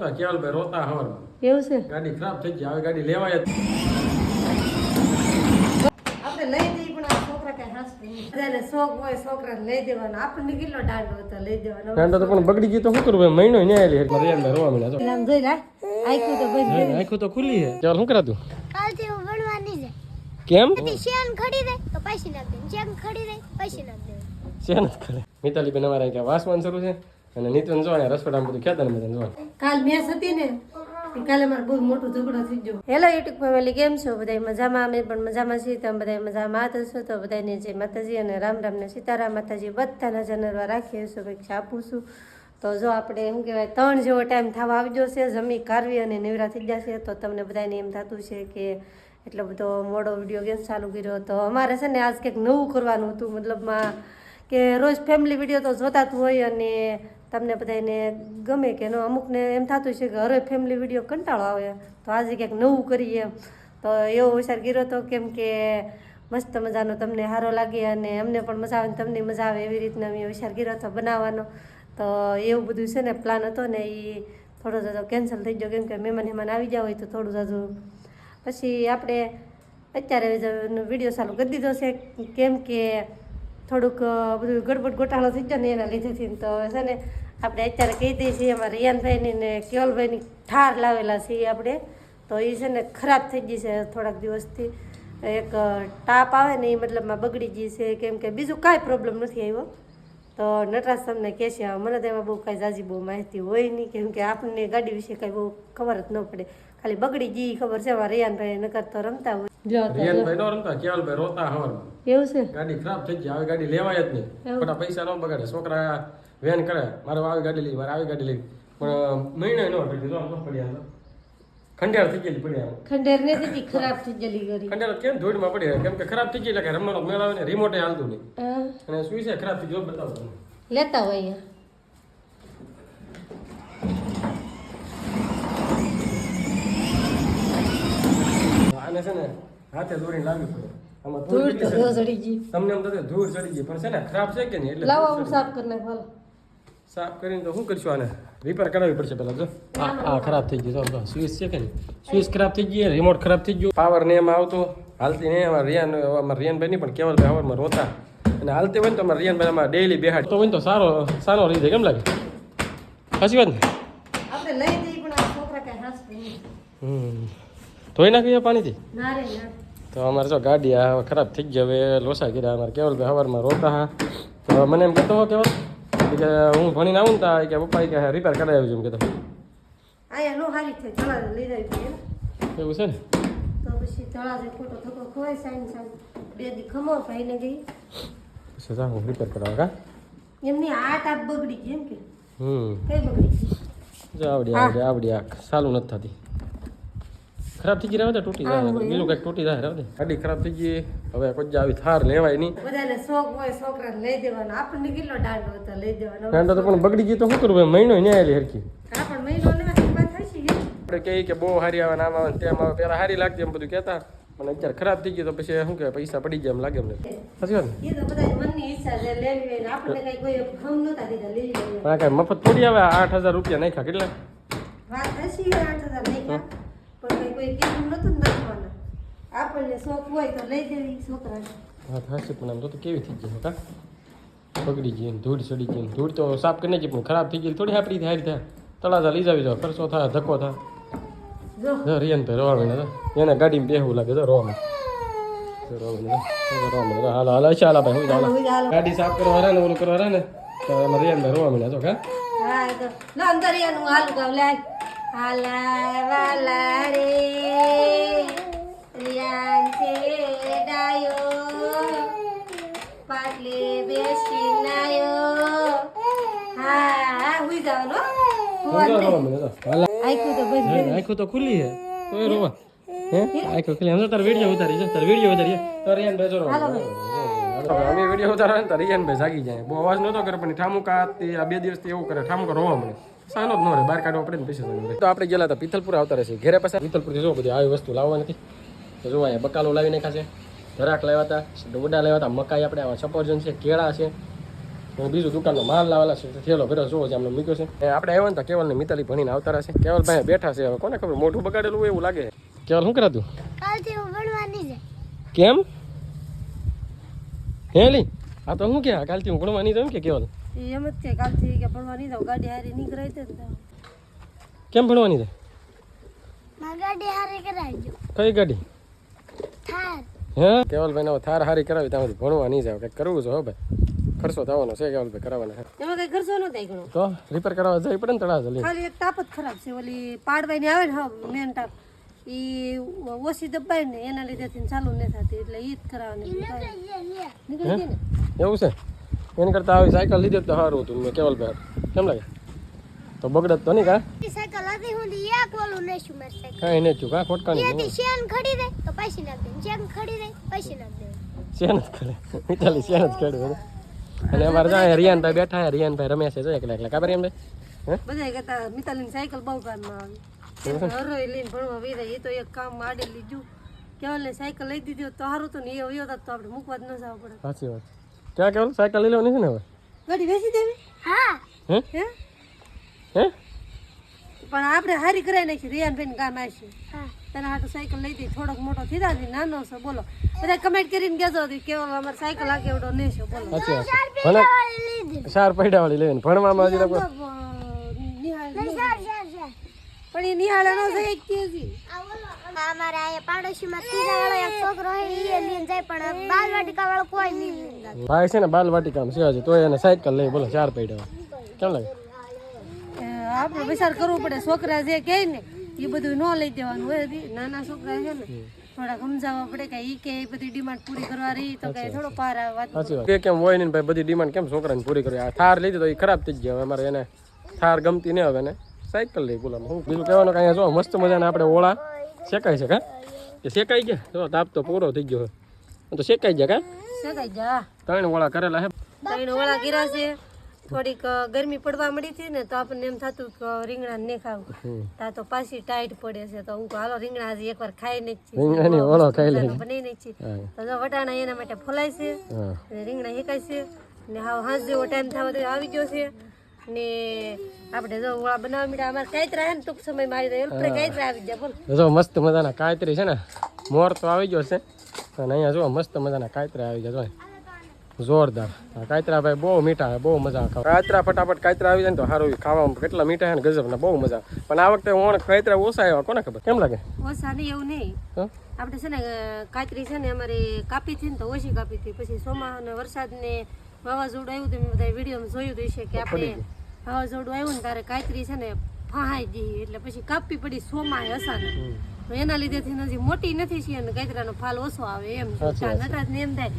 કેવલ ભાઈ રોતા હવારમાં એવું છે ગાડી ખરાબ થઈ ગઈ હવે ગાડી લેવાય જ આપણે લઈ જઈએ પણ આ છોકરા કઈ હાસ બધાને શોખ હોય છોકરાને લઈ દેવાનો આપણને કેટલો દાંડો હતો લઈ દેવાનો ગાંડો તો પણ બગડી ગઈ તો શું કરું ભાઈ મહિનો ને આલી મરિયાન ભાઈ રોવા મળ્યા આમ જોઈ લે આખું તો બંધ તો આંખો તો ખુલ્લી છે ચાલ શું કરાતું કાલથી હું ભણવાની છે કેમ શેન ખડી દે તો પૈસા નાખ દે શેન ખડી દે પૈસા નાખ દે છે ને કરે મિતાલી બેન અમારે કે વાસવાન શરૂ છે અને નીતન જો અહીંયા રસોડામાં બધું ખેતર બધું જો કાલ મેચ હતી ને કાલે મારે બહુ મોટો ઝઘડો થઈ ગયો હેલો યુટ્યુબ ફેમિલી કેમ છો બધા મજામાં અમે પણ મજામાં છીએ તમે બધા મજામાં હશો તો બધાને જય માતાજી અને રામ રામ ને સીતારામ માતાજી બધાના જનરવા રાખીએ શુભેચ્છા આપું છું તો જો આપણે શું કહેવાય 3 જેવો ટાઈમ થવા આવી જશે જમી કારવી અને નિવરા થઈ જશે તો તમને બધાને એમ થતું છે કે એટલો બધો મોડો વિડીયો કેમ ચાલુ કર્યો તો અમારે છે ને આજ કંઈક નવું કરવાનું હતું મતલબમાં કે રોજ ફેમિલી વિડીયો તો જોતા જ હોય અને તમને બધાને ગમે કે ન અમુકને એમ થતું છે કે હવે ફેમિલી વિડીયો કંટાળો આવે તો આજે કંઈક નવું કરીએ તો એવો વિચાર કર્યો હતો કેમ કે મસ્ત મજાનો તમને સારો લાગે અને અમને પણ મજા આવે તમને મજા આવે એવી રીતના મેં વિચાર કર્યો હતો બનાવવાનો તો એવું બધું છે ને પ્લાન હતો ને એ થોડો જાજો કેન્સલ થઈ ગયો કેમ કે મહેમાન આવી ગયા હોય તો થોડું જાજુ પછી આપણે અત્યારે વિડીયો ચાલુ કરી દીધો છે કેમ કે થોડુંક બધું ગડબડ ગોટાળો થઈ ગયો ને એના લીધેથી તો છે ને આપણે અત્યારે કહી દઈએ છીએ અમારા રિયાનભાઈની ને કેવલભાઈની ઠાર લાવેલા છીએ આપણે તો એ છે ને ખરાબ થઈ ગઈ છે થોડાક દિવસથી એક ટાપ આવે ને એ મતલબમાં બગડી ગઈ છે કેમ કે બીજું કાંઈ પ્રોબ્લેમ નથી આવ્યો તો નટરાજ તમને કહે છે મને તો એમાં બહુ કાંઈ જાજી બહુ માહિતી હોય નહીં કેમ કે આપણને ગાડી વિશે કાંઈ બહુ ખબર જ ન પડે ખાલી બગડી ગઈ ખબર છે અમારા રિયાનભાઈ નકર તો રમતા હોય રિયાનભાઈ નો રમતા કેવલ ભાઈ રોતા હવારમાં એવું છે ગાડી ખરાબ થઈ ગઈ હવે ગાડી લેવાય જ નહીં ખોટા પૈસા ન બગાડે છોકરા વેન કરે મારે આવી ગાડી લેવી મારે આવી ગાડી લેવી પણ મહિનો ન પડી આમ પડી આમ ખંડેર થઈ ગયેલી પડી આમ ખંડેર ને થઈ ખરાબ થઈ ગયેલી ગરી ખંડેર કેમ ધૂળમાં પડી કેમ કે ખરાબ થઈ ગઈ એટલે કે રમવાનો મેળ આવે ને રિમોટે હાલતું નહીં અને સુઈ છે ખરાબ થઈ ગયો બતાવો તમને લેતા હોય અહીંયા આને છે ને હાથે દોરી લાવવી પડે આમાં ધૂળ તો ચડી ગઈ તમને એમ થતું ધૂળ ચડી ગઈ પણ છે ને ખરાબ છે કે નહીં એટલે લાવો હું સાફ કરી નાખ હાલો સાફ કરીને તો શું કરશું આને રિપેર કરાવવી પડશે પહેલા જો આ ખરાબ થઈ ગયું જો સ્વિચ છે કે નહીં સ્વિચ ખરાબ થઈ ગઈ રિમોટ ખરાબ થઈ ગયો પાવર ને એમાં આવતો હાલતી નહીં અમારા રિયાનભાઈ નહીં પણ કેવલભાઈ હવારમાં રોતા અને હાલતી હોય ને તો અમારા રિયાનભાઈ અમારે ડેઈલી બેહાડ તો હોય તો સારો રહી જાય કેમ લાગે સાચી વાત ને આપણે લઈ જઈએ પણ આ છોકરા કઈ હાસ નહીં ધોઈ નાખીએ પાણીથી ના રે ના તો અમારે જો ગાડી આ ખરાબ થઈ ગઈ હવે લોસા કર્યા અમારે કેવલભાઈ હવારમાં રોતા હા તો મને એમ કહેતો હો કેવલ કે હું ભણીને આવું ને તા કે પપ્પા કે રિપેર કરાવી આવજો એમ કહેતો આયા નો હારી થઈ તળા લઈ જાય છે એવું છે ને તો પછી તળા જે ખોટો થકો ખવાય સાઈન સાઈન બે દી ખમો ભાઈને ગઈ પછી જા હું રિપેર કરાવવા કા એમની આ ટાપ બગડી ગઈ એમ કે કઈ બગડી જો આવડી આ સાલું નથી થતી ખરાબ થઈ ગઈ રહે તૂટી જાય બીજું કંઈક તૂટી જાય રહે ગાડી ખરાબ થઈ ગઈ હવે કોઈ આવી થાર લેવાય નહીં બધાને શોખ હોય છોકરાને લઈ દેવાનો આપણને કેટલો દાંડો હતો લઈ દેવાનો ગાંડો તો પણ બગડી ગઈ તો શું કરું ભાઈ મહિનો ને આલી હરકી હા પણ મહિનો ને વાત થઈ છે આપણે કહીએ કે બહુ સારી આવે નામ આવે તેમ આવે પહેલાં સારી લાગતી એમ બધું કહેતા પણ અત્યારે ખરાબ થઈ ગઈ તો પછી શું કહેવાય પૈસા પડી ગયા એમ લાગે અમને સાચી વાત ને એ તો બધા મનની ઈચ્છા છે લેવી હોય ને આપણને કઈ કોઈ હમ નહોતા દીધા લઈ લેવી પણ આ કાંઈ મફત થોડી આવે 8,000 રૂપિયા નાખ્યા કેટલા વાત હસી 8,000 નહીં પણ કઈ કોઈ કેમ નતું નાખવાના આપણને શોખ હોય તો લઈ દેવી છોકરાને હા હાસી પણ આમ તો કેવી થઈ ગઈ કા બગડી ગઈ ધૂળ ચડી ગઈ ધૂળ તો સાફ કરીને જ પણ ખરાબ થઈ ગઈ થોડી આપણી હારી થાય તળાજા લઈ જાવી જાવ ખર્ચો થાય ધક્કો થાય જો રિયન ભાઈ રોવા માંડે એને ગાડીમાં બેહવું લાગે તો રોવા માંડે હાલો ચાલ ભાઈ હું ગાડી સાફ કરવા ને ઓલું કરવા ને તો એમાં રિયન ભાઈ રોવા માંડે તો કા હા તો લો અંદર યાનું હાલું ગાવ લે હાલા વાલા રે રિયાન છે ડાયો પાટલે બેસી નાયો હા હુઈ જાવ નો રોવા માંડે તો હાલ આઈકું તો બસ આંખો તો ખુલ્લી હે તોય રોવા હે આંખો ખુલ્લી હમ તો તાર વિડિયો ઉતારી જો તાર વિડિયો ઉતારી તો રિયાન ભાઈ જો અમે વિડિયો ઉતારવા ને તો રિયાન ભાઈ જાગી જાય બહુ અવાજ નતો કરે પણ ઠામુકા આ 2 દિવસથી એવું કરે ઠામુકા રોવા મળે સાનો જ ન રે બહાર કાઢવા પડે ને પૈસા તો આપણે ગયેલા હતા પિથલપુર આવતા રહેશે ઘરે પાછા પિથલપુરથી જો બધી આવી વસ્તુ લાવવા નથી તો જો અહીંયા બકાલો લાવી નાખ્યા છે ધરાક લાવ્યા હતા ડોડા લાવ્યા હતા મકાઈ આપણે આવા સફરજન છે કેળા છે બીજું દુકાનનો માલ લાવેલા છે થેલો ભેરો જોવો છે આમને મૂક્યો છે આપણે આવ્યા ને તો કેવલ ને મિતાલી ભણીને આવતા રહેશે કેવલભાઈ બેઠા છે હવે કોને ખબર મોઢું બગાડેલું એવું લાગે કેવલ શું કરાતું કાલથી હું ભણવાની છે કેમ હેલી આ તો શું કે કાલથી હું ભણવાની તો એમ કે કેવલ એમ જ કે કાલથી કે ભણવાની જાવ ગાડી હારી નીકળાય તો કેમ ભણવાની છે મારી ગાડી હારી કરાવજો કઈ ગાડી થાર હે કેવલભાઈ ને થાર હારી કરાવી ત્યાં સુધી ભણવા નહીં જાવ કંઈક કરવું છે હો ભાઈ ખર્ચો થવાનો છે કેવલભાઈ કરાવવાના એમાં કઈ ખર્ચો ન થાય ઘણો તો રિપેર કરાવવા જઈ પડે ને તળા જલ્દી ખાલી એક તાપ જ ખરાબ છે ઓલી પાડવાની આવે ને હા મેન તાપ ઈ ઓછી દબાય ને એના લીધેથી ચાલુ ન થતી એટલે ઈ જ કરાવવાની નીકળી ગઈ ને એવું છે એની કરતા આવી સાયકલ લીધી તો સારું હતું મેં કેવલભાઈ કેમ લાગે તો બગડત તો નહીં કા સાયકલ હતી હું એક ઓલું લેશું મારી સાયકલ કાંઈ નહીં થયું કા ખોટકાની એથી શેન ખડી દે તો પૈસા નાખ દે શેન ખડી દે પૈસા નાખ દે શેન જ કરે મિતાલી શેન જ કરે અને અમારે જાય રિયાનભાઈ બેઠા હે રિયાનભાઈ રમ્યા છે જો એકલા એકલા કાબર એમ હે બધા કહેતા મિતાલીની સાયકલ બહુ કામમાં આવી હરોય લઈને ભણવા વી એ તો એક કામ આડે લીધું કેવલને સાયકલ લઈ દીધી હોત તો સારું તો ને એ વયો તો આપણે મૂકવા જ ન જવું પડે સાચી વાત ક્યાં કેવલ સાયકલ લઈ લેવાની છે ને હવે ગાડી વેચી દેવી હા હે હે હે પણ આપણે હારી કરાવી નાખી રિયાનભાઈ ગામ આવશે હા તને હાટું સાયકલ લઈ દઈ થોડોક મોટો થતા નાનો છે બોલો બધા કમેન્ટ કરીને કહેજો કેવલ અમારે સાયકલ આગે એવડો લેશો બોલો સાચી વાત ભલે ચાર પૈડા વાળી લેવાની ભણવામાં હજી તો પણ એ નિહાળે નો જાય એક કેજી અમારે અહીંયા પાડોશીમાં ત્રીજા વાળો એક છોકરો હોય એ લઈને જાય પણ બાલવાટિકા વાળો કોઈ નહીં લઈને જાય ભાઈ છે ને બાલ વાટિકામાં છે હજી તોય એને સાયકલ લઈ બોલો ચાર પૈડા કેમ લાગે આપણે વિચાર કરવો પડે છોકરા જે કહે ને એ બધું ન લઈ દેવાનું હોય નાના છોકરા છે ને થોડા સમજાવવા પડે કે ઈ કે બધી ડિમાન્ડ પૂરી કરવા રહી તો કઈ થોડો પાર આવે વાત સાચી વાત કેમ હોય ને ભાઈ બધી ડિમાન્ડ કેમ છોકરાને પૂરી કરી આ થાર લીધી તો એ ખરાબ થઈ ગઈ હવે અમારે એને થાર ગમતી નહીં હવે ને સાયકલ લઈ બોલા હું બીજું કહેવાનું કે અહીંયા જો મસ્ત મજાના આપણે ઓળા શેકાય છે કા એ શેકાઈ ગયા જો તાપ તો પૂરો થઈ ગયો તો શેકાઈ ગયા કા શેકાઈ જા 3 ઓળા કરેલા હે 3 ઓળા ગીરા છે થોડીક ગરમી પડવા મળી હતી ને તો આપણને એમ થતું કે રીંગણા ને ખાવું તા તો પાછી ટાઈટ પડે છે તો હું કહું હાલો રીંગણા હજી એકવાર ખાઈ ને જ રીંગણાની ઓળો ખાઈ લે બનાવી ને છે તો જો વટાણા એના માટે ફોલાય છે અને રીંગણા શેકાય છે ને હાવ હાંસ જેવો ટાઈમ થવા તો આવી ગયો છે ને આપણે જો ઓળા બનાવવા મીડા અમારે કાંઈતરા હે ને ટૂંક સમયમાં આવી જાય એટલે કાંઈતરા આવી જાય બોલ જો મસ્ત મજાના કાયતરી છે ને મોર તો આવી ગયો છે અને અહીંયા જો મસ્ત મજાના કાયતરા આવી જાય જો જોરદાર કાયતરા ભાઈ બહુ મીઠા છે બહુ મજા આવે કાયતરા ફટાફટ કાયતરા આવી જાય ને તો સારું ખાવામાં કેટલા મીઠા છે ને ગજબ ને બહુ મજા પણ આ વખતે ઓણ કાયતરા ઓછા આવ્યા કોને ખબર કેમ લાગે ઓછા નહીં એવું નહીં આપણે છે ને કાતરી છે ને અમારે કાપી હતી ને તો ઓછી કાપી હતી પછી ચોમાસા ને વરસાદ ને વાવાઝોડું આવ્યું તો મેં બધા વિડીયોમાં જોયું તો છે કે આપણે વાવાઝોડું આવ્યું ને તારે કાતરી છે ને ફહાઈ ગઈ એટલે પછી કાપવી પડી સોમાય અસાને તો એના લીધેથી હજી મોટી નથી છે અને કાતરાનો ફાલ ઓછો આવે એમ નટરાજ ને એમ થાય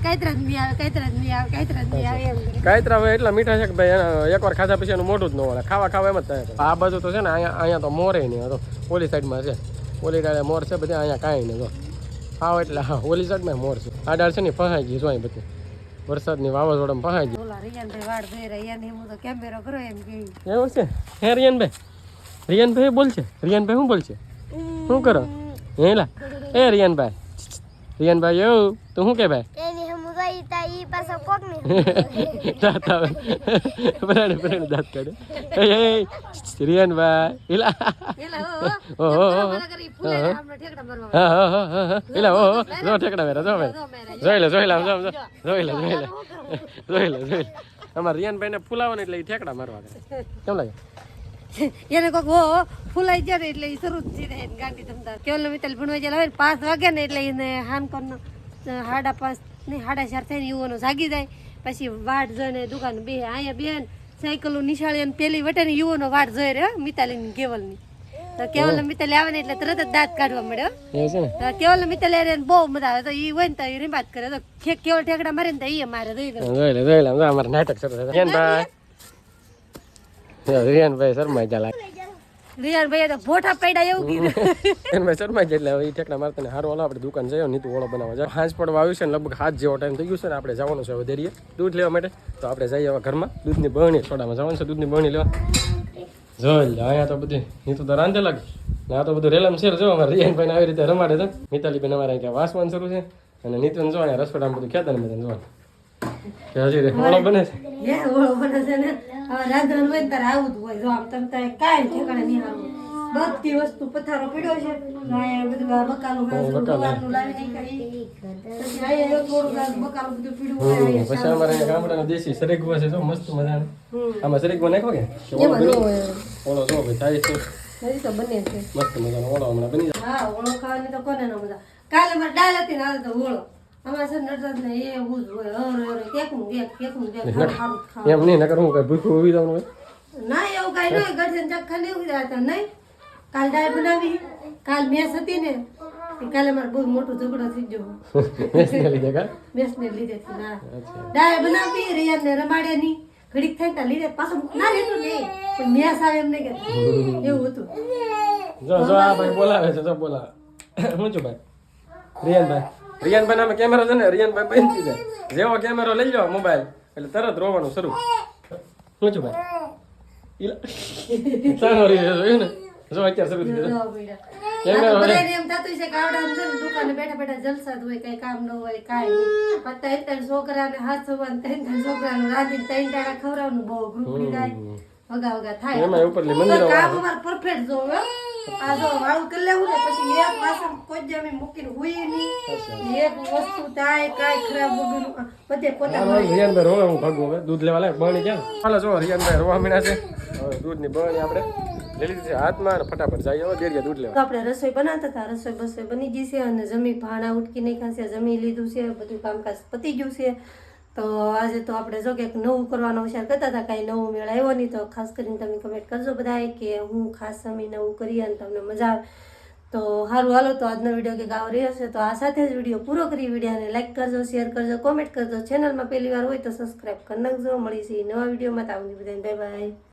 કાતરા જ નહીં આવે કાતરા જ નહીં આવે કાતરા જ નહીં આવે એમ કાયતરા હવે એટલા મીઠા છે કે ભાઈ એકવાર ખાધા પછી એનું મોઢું જ ન વળે ખાવા એમ જ થાય આ બાજુ તો છે ને અહીંયા તો મોરે નહીં તો ઓલી સાઈડમાં છે ઓલી ડાળે મોર છે બધા અહીંયા કાંઈ નહીં જો આવ એટલે હા ઓલી સાઈડમાં મોર છે આ ડાળ છે ને ફસાઈ ગઈ જો અહીં બધી વરસાદની વાવાઝોડામાં ફસાઈ ગઈ ઓલા રિયાનભાઈ વાડ ધોઈ રહ્યા ને હું તો કેમેરો કરો એમ કે એવું છે હે રિયાનભાઈ બોલ છે રિયાનભાઈ શું બોલ છે શું કરો હેલા એ રિયાનભાઈ એવું તું શું કે ભાઈ એની હમ ગઈ તા ઈ પાછો કોક ને દાંત આવે બરાબર દાંત કાઢે એ રિયાનભાઈ હેલા ઓહો હેલા ઓહો જો ઠેકડા મેરા જોઈ લે અમારે રિયાનભાઈ ને ફૂલાવો ને એટલે એ ઠેકડા મારવા કેમ લાગે એને કોક ફૂલાઈ જાય ને એટલે એ શરૂ જ થઈ જાય ગાંડી ધમધા કેવલ મિત્તલ ભણવા જાય હવે 5 વાગે ને એટલે એને હાનકોરનો 5:30 નહીં 4:30 થઈને યુવાનો જાગી જાય પછી વાટ જોઈને દુકાન બે અહીંયા બેન સાયકલો નિશાળી અને પેલી વટે ને યુવાનો વાટ જોઈ રહ્યો મિતાલીની કેવલની તો કેવલ મિતાલી આવે ને એટલે તરત જ દાંત કાઢવા મળ્યો તો કેવલ મિતાલી બહુ મજા આવે તો એ હોય ને તો એ રીબાત કરે તો કેવલ ઠેકડા મારે ને તો એ મારે જોઈ લે અમારે નાટક શરૂ થાય રિયાનભાઈ શર્મા જાય રિયાનભાઈ તો ભોઠા પડ્યા એવું કીધું રિયાનભાઈ શર્મા જાય એટલે એ ઠેકડા મારતા ને હારો ઓલા આપણે દુકાન જઈએ નીતુ ઓળો બનાવવા જાય હાંજ પડવા આવ્યું છે ને લગભગ હાથ જેવો ટાઈમ થઈ ગયું છે ને આપણે જવાનું છે વધેરીએ દૂધ લેવા માટે તો આપણે જઈએ હવે ઘરમાં દૂધની બરણી થોડામાં જવાનું છે દૂધની બરણી લેવા જોઈ લે અહીંયા તો બધી નીતુ તો રાંધે લાગે ને આ તો બધું રેલમ શેર જો અમારે રિયાનભાઈને આવી રીતે રમાડે છે મિતાલીબેન અમારે ત્યાં વાસવાનું શરૂ છે અને નીતુને જો અહીંયા રસોડામાં બધું ખેતર મેં જોવાનું કે હજી રે ઓળો બને છે હે ઓળો બને છે ને હવે રાંધવાનું હોય ને તારે આવું જ હોય જો આમ તમે તારે કાંઈ ઠેકાણે નહીં આવું બધી વસ્તુ પથારો પીડ્યો છે અહીંયા બધું આ બકાલું ગવારનું લાવી નાખ્યા પછી અહીંયા થોડુંક આ બકાલું બધું પીડ્યું હોય અહીંયા પછી અમારે અહીંયા ગામડાના દેશી સરેગવો છે જો મસ્ત મજાનો આમાં સરેગવો નાખો કે એમાં ન હોય ઓળો જો ભાઈ થાય છે હજી તો બને છે મસ્ત મજાનો ઓળો હમણાં બની જાય હા ઓળો ખાવાની તો કોને ન મજા કાલે મારે દાળ હતી ને હાલ તો ઓળો અમારે છે નટરાજ ને એવું જ હોય હર કેકનું કેક સારું ખાવ એમ નહીં નકર હું કઈ ભૂખું ઉભી જવાનું હોય ના એવું કઈ નહીં ગઠન ચક્કા નહીં ઉગ્યા હતા નહીં કાલ દાળ બનાવી કાલ મેસ હતી ને એ કાલે મારે બહુ મોટો ઝઘડો થઈ ગયો મેસને લીધે કા મેસને લીધે ના દાળ બનાવી રિયાને રમાડે નહીં ઘડીક થાય ત્યાં લીધે પાછું ના રહેતું નહીં પણ મેસ આવે એમ નહીં કે એવું હતું જો જો આ ભાઈ બોલાવે છે જો બોલાવે હું છું ભાઈ રિયાનભાઈ નામે કેમેરો છે ને રિયાનભાઈ બનતી જાય જેવો કેમેરો લઈ જાઓ મોબાઈલ એટલે તરત રોવાનું શરૂ હું છું ભાઈ સાનો રહ્યો ને જો અત્યારે શરૂ થઈ ગયું કેમેરો બધાને એમ થતું છે કે આવડા અંદર દુકાને બેઠા બેઠા જલસા જ હોય કઈ કામ ન હોય કાંઈ નહીં પણ ત્રણ છોકરાને હાથ સવાન ત્રણ છોકરાનું રાંધીને ત્રણ ટાણા ખવડાવવાનું બહુ અઘરું પડી જાય વગા વગા થાય એમાં ઉપરલી મંદિરો કામ અમારે પરફેક્ટ જોવે આ જો વાળું કરી લેવું ને પછી એક વાસણ કોઈ જ અમે મૂકીને હોય નહીં એક વસ્તુ થાય કાંઈ ખરાબ વગરનું બધે પોતાનું રિયાનભાઈ રોવે હું ભાગું હવે દૂધ લેવા લાય બરણી ક્યાં હાલો જો રિયાનભાઈ રોવા મીણા છે હવે દૂધની બરણી આપણે લઈ લીધી છે હાથમાં અને ફટાફટ જાય હવે દેરિયા દૂધ લેવા તો આપણે રસોઈ બનાવતા હતા રસોઈ બસોઈ બની ગઈ છે અને જમી ભાણા ઉટકી નાખ્યા છે જમી લીધું છે બધું કામકાજ પતી ગયું છે તો આજે તો આપણે જો કે નવું કરવાનો વિચાર કરતા હતા કાંઈ નવું મેળ આવ્યો નહીં તો ખાસ કરીને તમે કમેન્ટ કરજો બધાએ કે હું ખાસ અમે નવું કરીએ અને તમને મજા આવે તો સારું હાલો તો આજનો વિડીયો કંઈક આવો રહ્યો છે તો આ સાથે જ વિડીયો પૂરો કરી વિડીયોને લાઈક કરજો શેર કરજો કોમેન્ટ કરજો ચેનલમાં પહેલી વાર હોય તો સબસ્ક્રાઈબ કરી નાખજો મળીશું નવા વિડીયોમાં તો આવજો બધાને બાય બાય